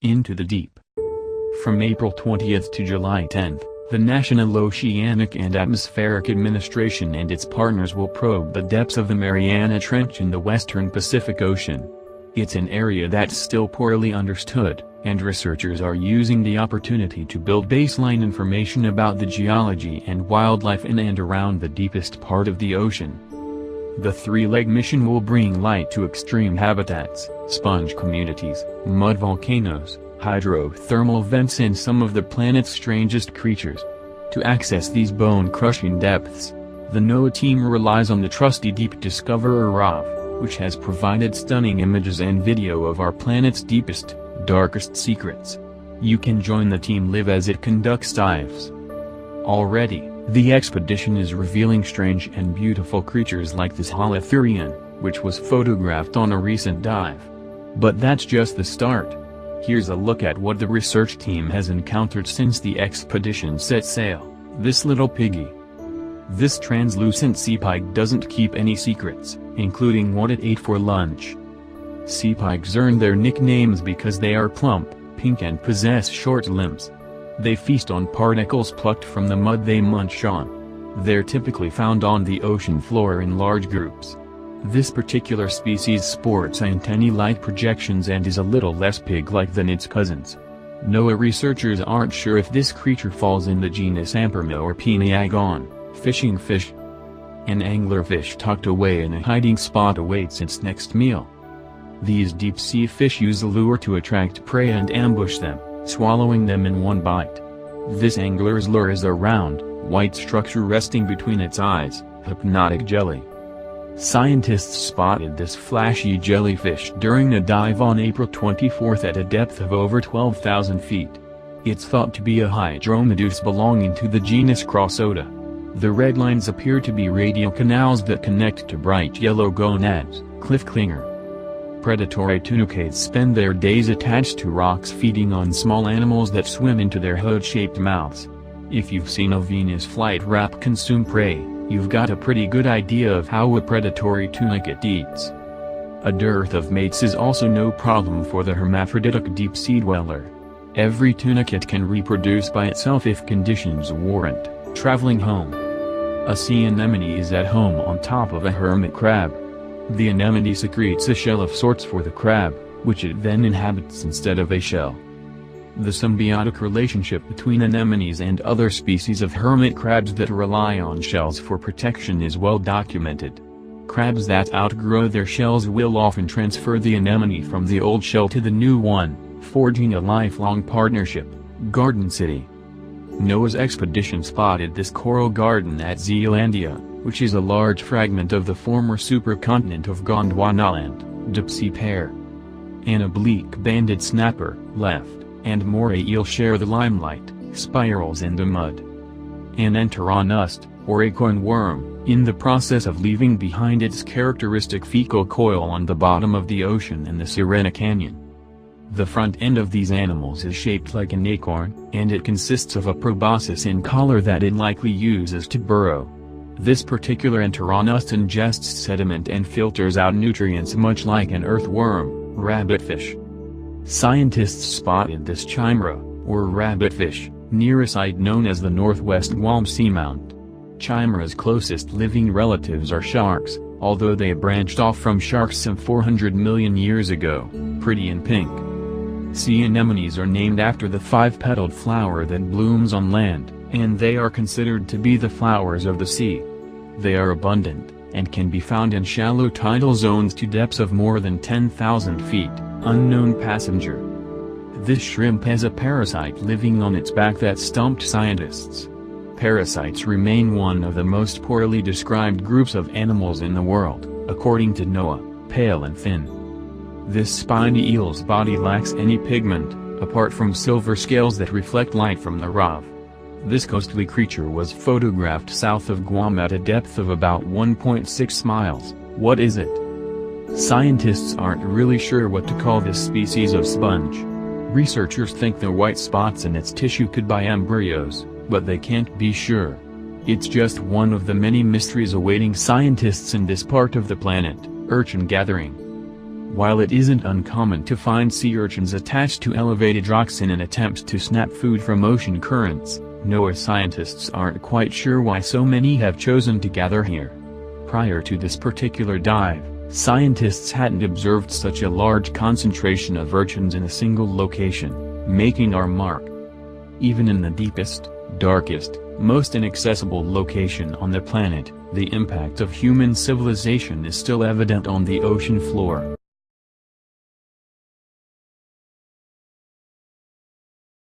Into the deep. From April 20th to July 10th, the National Oceanic and Atmospheric Administration and its partners will probe the depths of the Mariana Trench in the western Pacific Ocean. It's an area that's still poorly understood, and researchers are using the opportunity to build baseline information about the geology and wildlife in and around the deepest part of the ocean. The three-leg mission will bring light to extreme habitats, sponge communities, mud volcanoes, hydrothermal vents and some of the planet's strangest creatures. To access these bone-crushing depths, the NOAA team relies on the trusty Deep Discoverer ROV, which has provided stunning images and video of our planet's deepest, darkest secrets. You can join the team live as it conducts dives. Already, the expedition is revealing strange and beautiful creatures like this holothurian, which was photographed on a recent dive. But that's just the start. Here's a look at what the research team has encountered since the expedition set sail. This little piggy. This translucent sea pike doesn't keep any secrets, including what it ate for lunch. Sea pikes earn their nicknames because they are plump, pink and possess short limbs. They feast on particles plucked from the mud they munch on. They're typically found on the ocean floor in large groups. This particular species sports antennae-like projections and is a little less pig-like than its cousins. NOAA researchers aren't sure if this creature falls in the genus Amperma or Peniagon, fishing fish. An anglerfish tucked away in a hiding spot awaits its next meal. These deep-sea fish use a lure to attract prey and ambush them, swallowing them in one bite. This angler's lure is a round, white structure resting between its eyes, hypnotic jelly. Scientists spotted this flashy jellyfish during a dive on April 24th at a depth of over 12,000 feet. It's thought to be a hydromedusa belonging to the genus Crossota. The red lines appear to be radial canals that connect to bright yellow gonads, cliffclinger. Predatory tunicates spend their days attached to rocks feeding on small animals that swim into their hood-shaped mouths. If you've seen a Venus flytrap consume prey, you've got a pretty good idea of how a predatory tunicate eats. A dearth of mates is also no problem for the hermaphroditic deep-sea dweller. Every tunicate can reproduce by itself if conditions warrant. Traveling home. A sea anemone is at home on top of a hermit crab. The anemone secretes a shell of sorts for the crab, which it then inhabits instead of a shell. The symbiotic relationship between anemones and other species of hermit crabs that rely on shells for protection is well documented. Crabs that outgrow their shells will often transfer the anemone from the old shell to the new one, forging a lifelong partnership. Garden City. NOAA's expedition spotted this coral garden at Zealandia, which is a large fragment of the former supercontinent of Gondwanaland, deep-sea pear. An oblique banded snapper, left, and moray eel share the limelight, spirals in the mud. An enteronust, or acorn worm, in the process of leaving behind its characteristic fecal coil on the bottom of the ocean in the Sirena Canyon. The front end of these animals is shaped like an acorn, and it consists of a proboscis in collar that it likely uses to burrow. This particular enteronust ingests sediment and filters out nutrients much like an earthworm, rabbitfish. Scientists spotted this chimera, or rabbitfish, near a site known as the Northwest Guam Seamount. Chimera's closest living relatives are sharks, although they branched off from sharks some 400 million years ago, pretty in pink. Sea anemones are named after the five-petaled flower that blooms on land, and they are considered to be the flowers of the sea. They are abundant, and can be found in shallow tidal zones to depths of more than 10,000 feet, unknown passenger. This shrimp has a parasite living on its back that stumped scientists. Parasites remain one of the most poorly described groups of animals in the world, according to NOAA, pale and thin. This spiny eel's body lacks any pigment, apart from silver scales that reflect light from the ROV. This ghostly creature was photographed south of Guam at a depth of about 1.6 miles. What is it? Scientists aren't really sure what to call this species of sponge. Researchers think the white spots in its tissue could be embryos, but they can't be sure. It's just one of the many mysteries awaiting scientists in this part of the planet. Urchin gathering. While it isn't uncommon to find sea urchins attached to elevated rocks in an attempt to snap food from ocean currents, NOAA scientists aren't quite sure why so many have chosen to gather here. Prior to this particular dive, scientists hadn't observed such a large concentration of urchins in a single location, making our mark. Even in the deepest, darkest, most inaccessible location on the planet, the impact of human civilization is still evident on the ocean floor.